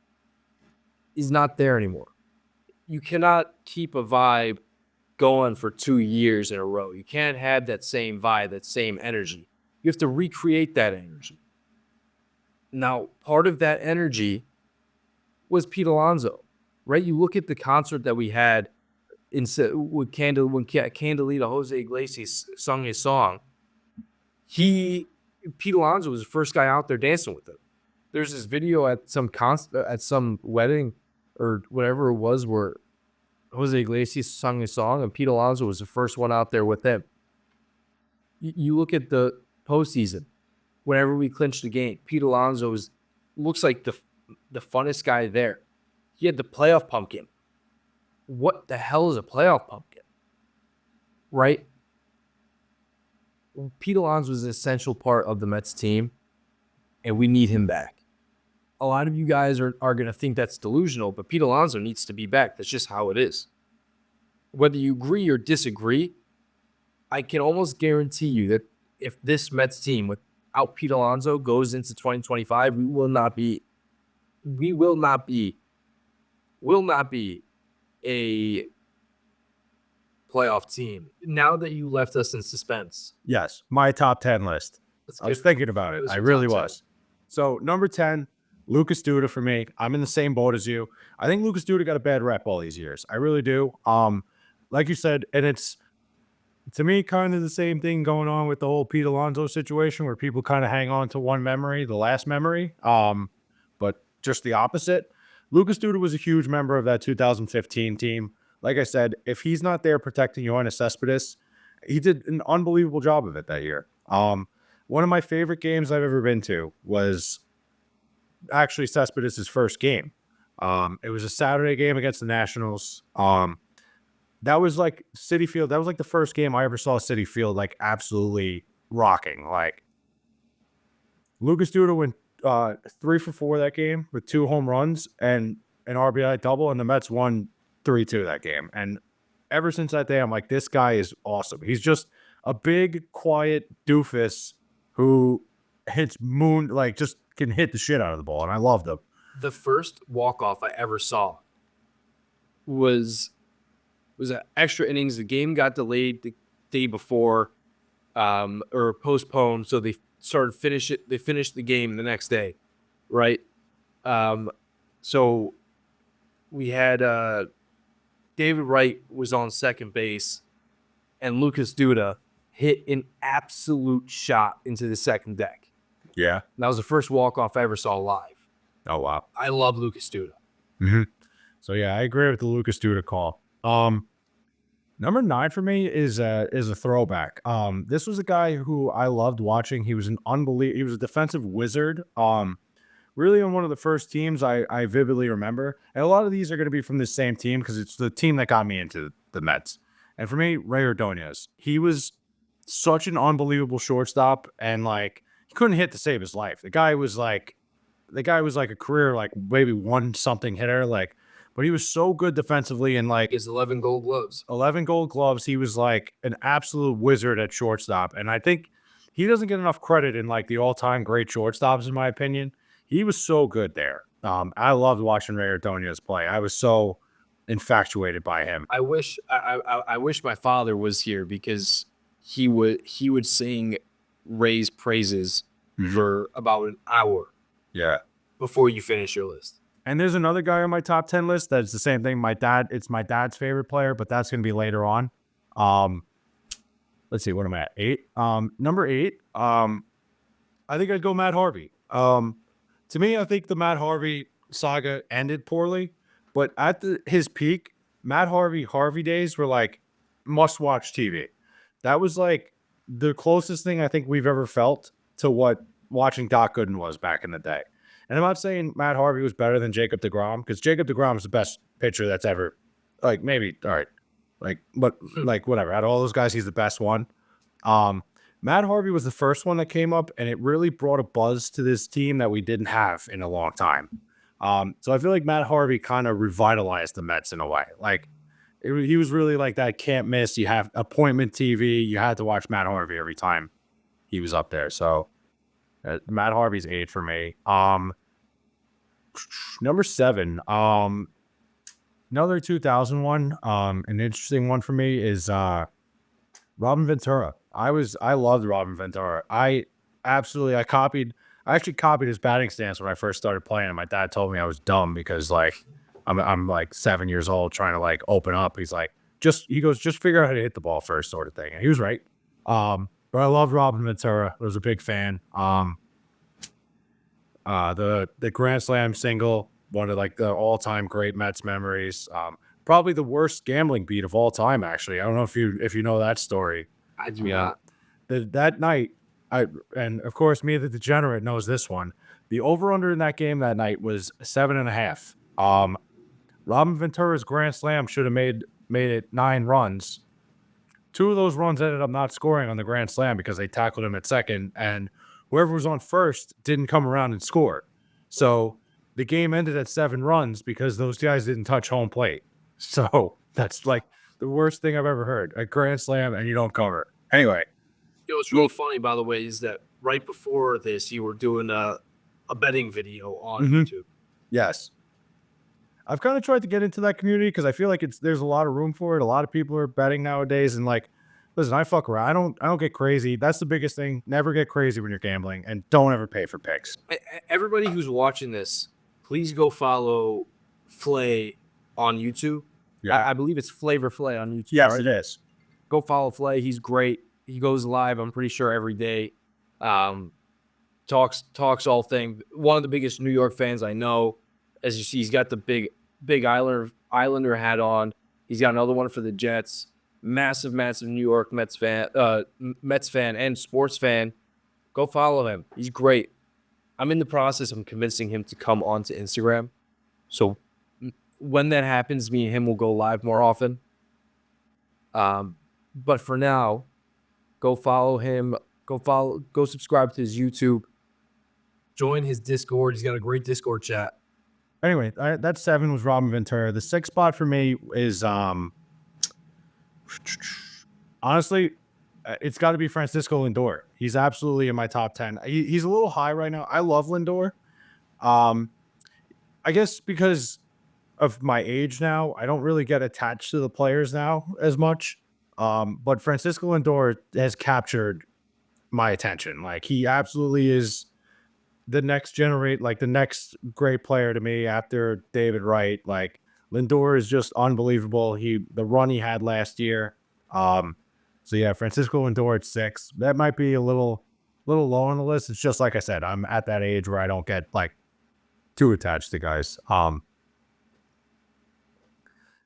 is not there anymore. You cannot keep a vibe going for 2 years in a row. You can't have that same vibe, that same energy. You have to recreate that energy. Now, part of that energy was Pete Alonso, right? You look at the concert that we had when Candelita Jose Iglesias sung his song. Pete Alonso was the first guy out there dancing with him. There's this video at some wedding or whatever it was where Jose Iglesias sung his song and Pete Alonso was the first one out there with him. You look at the postseason. Whenever we clinched the game, Pete Alonso looks like the funnest guy there. He had the playoff pumpkin. What the hell is a playoff pumpkin? Right? Pete Alonso is an essential part of the Mets team, and we need him back. A lot of you guys are going to think that's delusional, but Pete Alonso needs to be back. That's just how it is. Whether you agree or disagree, I can almost guarantee you that if this Mets team without Pete Alonso goes into 2025, we will not be a playoff team. Now that you left us in suspense. Yes, my top 10 list. I was thinking about it. I really was. So number 10, Lucas Duda for me. I'm in the same boat as you. I think Lucas Duda got a bad rep all these years. I really do. Like you said, and it's to me kind of the same thing going on with the whole Pete Alonso situation where people kind of hang on to one memory, the last memory. But just the opposite. Lucas Duda was a huge member of that 2015 team. Like I said, if he's not there protecting Yoenis Cespedes, he did an unbelievable job of it that year. One of my favorite games I've ever been to was actually Cespedes' first game. It was a Saturday game against the Nationals. That was like Citi Field. That was like the first game I ever saw Citi Field like absolutely rocking. Like Lucas Duda went 3 for 4 that game with 2 home runs and an RBI double, and the Mets won 3-2 that game. And ever since that day, I'm like, this guy is awesome. He's just a big, quiet doofus who hits just can hit the shit out of the ball, and I loved him. The first walk-off I ever saw was an extra innings. The game got delayed the day before or postponed, so they finished the game the next day, right? So we had David Wright was on second base, and Lucas Duda hit an absolute shot into the second deck. Yeah. And that was the first walk-off I ever saw live. Oh, wow. I love Lucas Duda. Mm-hmm. So, yeah, I agree with the Lucas Duda call. Number 9 for me is a throwback. This was a guy who I loved watching. He was he was a defensive wizard. Really on one of the first teams I vividly remember. And a lot of these are going to be from the same team because it's the team that got me into the Mets. And for me, Ray Ordonez. He was such an unbelievable shortstop, and like he couldn't hit to save his life. The guy was like a career like maybe 1-something hitter. Like, but he was so good defensively and like His 11 gold gloves. 11 gold gloves. He was like an absolute wizard at shortstop. And I think he doesn't get enough credit in like the all-time great shortstops, in my opinion. He was so good there. I loved watching Ray Ordonez play. I was so infatuated by him. I wish my father was here because he would sing Ray's praises for about an hour Yeah. before you finish your list. And there's another guy on my top 10 list that's the same thing. It's my dad's favorite player, but that's going to be later on. Let's see, what am I at? 8. Number 8, I think I'd go Matt Harvey. To me, I think the Matt Harvey saga ended poorly, but at his peak, Matt Harvey days were like must-watch TV. That was like the closest thing I think we've ever felt to what watching Doc Gooden was back in the day. And I'm not saying Matt Harvey was better than Jacob deGrom, because Jacob deGrom is the best pitcher that's ever, like, maybe, all right, like, but like whatever. Out of all those guys, he's the best one. Matt Harvey was the first one that came up, and it really brought a buzz to this team that we didn't have in a long time. So I feel like Matt Harvey kind of revitalized the Mets in a way. Like, he was really like that can't miss. You have appointment TV. You had to watch Matt Harvey every time he was up there. So Matt Harvey's 8 for me. Number 7. Another 2001. An interesting one for me is Robin Ventura. I loved Robin Ventura. I actually copied his batting stance when I first started playing, and my dad told me I was dumb because like I'm like 7 years old trying to like open up. He's like, just figure out how to hit the ball first, sort of thing. And he was right. But I loved Robin Ventura. I was a big fan. The Grand Slam single, one of like the all-time great Mets memories. Probably the worst gambling beat of all time, actually. I don't know if you know that story. I do not. That night, and of course me, the degenerate, knows this one. The over-under in that game that night was 7.5. Robin Ventura's Grand Slam should have made it 9 runs. 2 of those runs ended up not scoring on the Grand Slam because they tackled him at second, and whoever was on first didn't come around and score. So the game ended at 7 runs because those guys didn't touch home plate. So that's like the worst thing I've ever heard. A Grand Slam and you don't cover. Anyway. You know, what's really funny, by the way, is that right before this, you were doing a betting video on YouTube. Yes. I've kind of tried to get into that community because I feel like there's a lot of room for it. A lot of people are betting nowadays, and like, listen, I fuck around. I don't get crazy. That's the biggest thing. Never get crazy when you're gambling, and don't ever pay for picks. Everybody who's watching this, please go follow Flay on YouTube. Yeah. I believe it's Flavor Flay on YouTube. Yes, right? it is. Go follow Flay. He's great. He goes live, I'm pretty sure, every day. Talks all thing. One of the biggest New York fans I know. As you see, he's got the big Islander hat on. He's got another one for the Jets. Massive New York Mets fan and sports fan. Go follow him. He's great. I'm in the process of convincing him to come onto Instagram. So when that happens, me and him will go live more often. But for now, go follow him. Go subscribe to his YouTube. Join his Discord. He's got a great Discord chat. Anyway, that 7 was Robin Ventura. The 6th spot for me is honestly, it's got to be Francisco Lindor. He's absolutely in my top 10. He's a little high right now. I love Lindor. I guess because of my age now, I don't really get attached to the players now as much. But Francisco Lindor has captured my attention. Like, he absolutely is the next great player to me after David Wright. Like, Lindor is just unbelievable. The run he had last year. So yeah, Francisco Lindor at 6. That might be a little low on the list. It's just like I said, I'm at that age where I don't get like too attached to guys.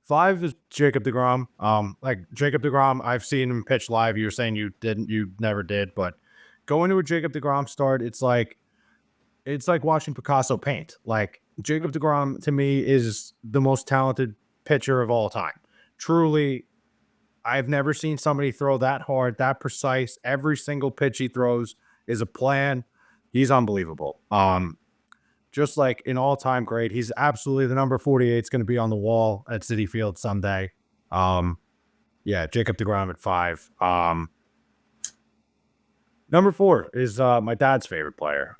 5 is Jacob deGrom. Like Jacob deGrom, I've seen him pitch live. You were saying you never did, but going to a Jacob deGrom start, it's like watching Picasso paint. Like, Jacob deGrom to me is the most talented pitcher of all time. Truly, I've never seen somebody throw that hard, that precise. Every single pitch he throws is a plan. He's unbelievable. just like an all-time great. He's absolutely the number 48 is going to be on the wall at Citi Field someday. Yeah, Jacob deGrom at 5. Number 4 is my dad's favorite player.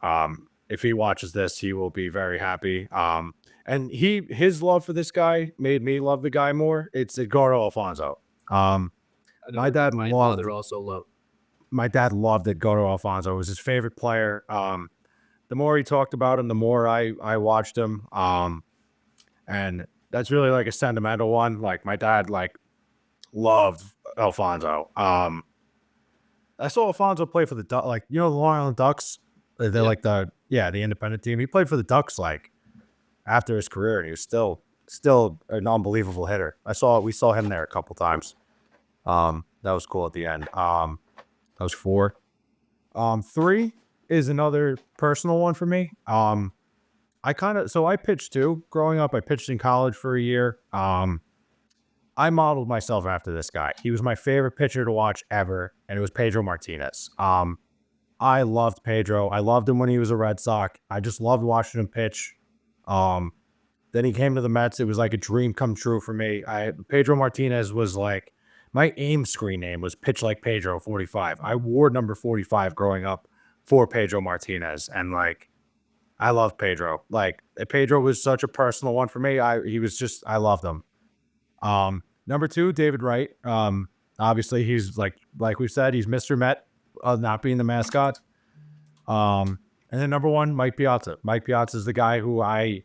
If he watches this, he will be very happy. And his love for this guy made me love the guy more. It's Edgardo Alfonso. My dad loved also love. my dad loved Edgardo Alfonso. It was his favorite player. The more he talked about him, the more I watched him. And that's really like a sentimental one. Like my dad loved Alfonso. I saw Alfonso play for the the Long Island Ducks. They're like the independent team. He played for the Ducks after his career, and he was still an unbelievable hitter. We saw him there a couple times. That was cool at the end. That was 4. 3 is another personal one for me. I pitched too. Growing up, I pitched in college for a year. I modeled myself after this guy. He was my favorite pitcher to watch ever, and it was Pedro Martinez. I loved Pedro. I loved him when he was a Red Sox. I just loved watching him pitch. Then he came to the Mets. It was like a dream come true for me. Pedro Martinez was like my AIM screen name was Pitch Like Pedro 45. I wore number 45 growing up for Pedro Martinez, and I love Pedro. Pedro was such a personal one for me. I loved him. Number 2, David Wright. Obviously he's like we said, he's Mr. Met, not being the mascot. And then number 1, Mike Piazza. Mike Piazza is the guy who I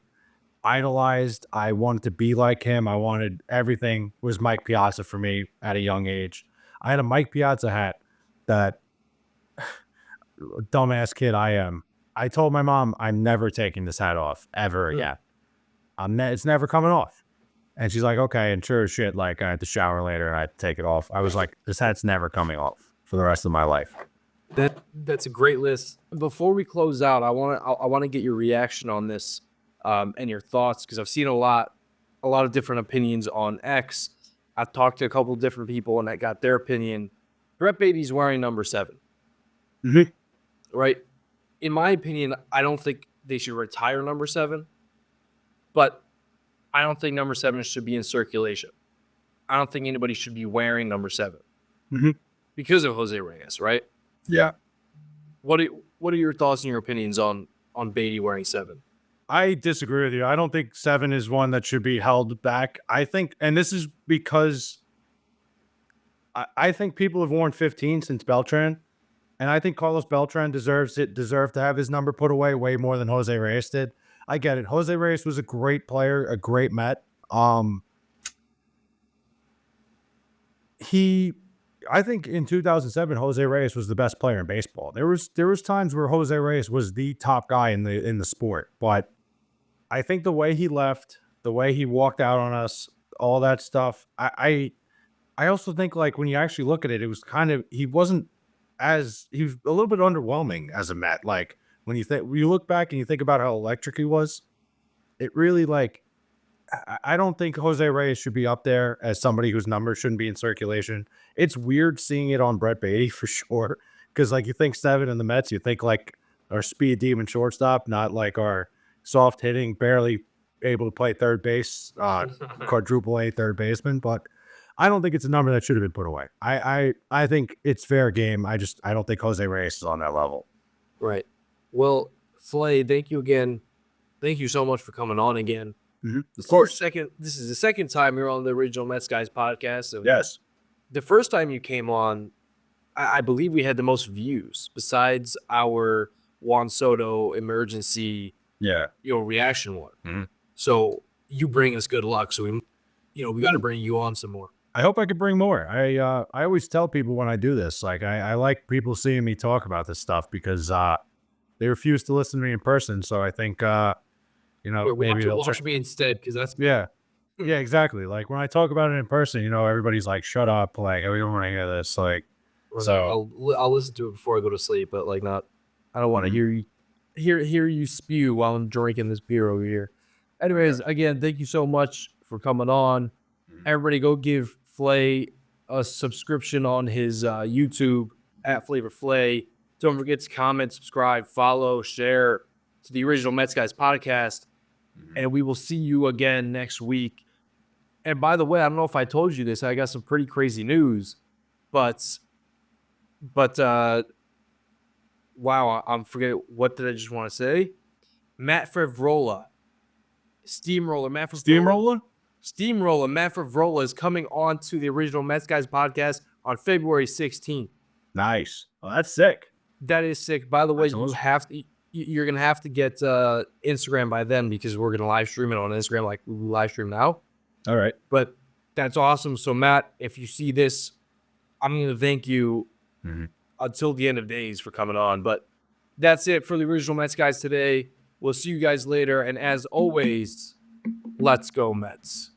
idolized. I wanted to be like him. I wanted everything was Mike Piazza for me at a young age. I had a Mike Piazza hat that dumbass kid I am. I told my mom, I'm never taking this hat off ever again. It's never coming off. And she's like, okay. And sure as shit, I had to shower later and I had to take it off. I was like, this hat's never coming off for the rest of my life. That's a great list. Before we close out, I want to get your reaction on this and your thoughts, because I've seen a lot of different opinions on X. I've talked to a couple of different people and I got their opinion. Brett Beatty's wearing number 7. Mm-hmm. Right? In my opinion, I don't think they should retire number 7, but I don't think number 7 should be in circulation. I don't think anybody should be wearing number 7 because of Jose Reyes, right? Yeah. What are your thoughts and your opinions on Beatty wearing 7? I disagree with you. I don't think 7 is one that should be held back. I think, and this is because I think people have worn 15 since Beltran, and I think Carlos Beltran deserved to have his number put away way more than Jose Reyes did. I get it. Jose Reyes was a great player, a great Met. I think in 2007, Jose Reyes was the best player in baseball. There was times where Jose Reyes was the top guy in the sport, but I think the way he left, the way he walked out on us, all that stuff. I also think when you actually look at it, it was he was a little bit underwhelming as a Met. When you look back and you think about how electric he was, it really I don't think Jose Reyes should be up there as somebody whose number shouldn't be in circulation. It's weird seeing it on Brett Beatty for sure, because you think 7 in the Mets, you think our speed demon shortstop, not our soft hitting, barely able to play third base, quadruple A third baseman. But I don't think it's a number that should have been put away. I think it's fair game. I don't think Jose Reyes is on that level. Right. Well, Flay, thank you again. Thank you so much for coming on again. Mm-hmm. Of course. This is the second time you're on the Original Mets Guys podcast. So yes. The first time you came on, I believe we had the most views besides our Juan Soto emergency reaction one. Mm-hmm. So you bring us good luck. So we got to bring you on some more. I hope I could bring more. I always tell people when I do this, I like people seeing me talk about this stuff because they refuse to listen to me in person. So I think maybe they'll watch me instead, because that's yeah, exactly. When I talk about it in person, everybody's like, "Shut up!" We don't want to hear this. So I'll listen to it before I go to sleep, but not. I don't want to hear you spew while I'm drinking this beer over here. Anyways, again, thank you so much for coming on. Everybody, go give Flay a subscription on his YouTube at Flavor Flay. Don't forget to comment, subscribe, follow, share. to the Original Mets Guys podcast, and we will see you again next week. And by the way, I don't know if I told you this. I got some pretty crazy news, but wow, I'm forgetting what did I just want to say. Matt Favrola, Steamroller, Matt Favrola. Steamroller? Matt Favrola is coming on to the Original Mets Guys podcast on February 16th. Nice. Well, that's sick. That is sick. By the way, That's awesome. you're gonna have to get Instagram by then because we're gonna live stream it on Instagram like we live stream now. All right. But that's awesome. So Matt, if you see this, I'm gonna thank you until the end of days for coming on. But that's it for the Original Mets Guys today. We'll see you guys later. And as always, let's go Mets.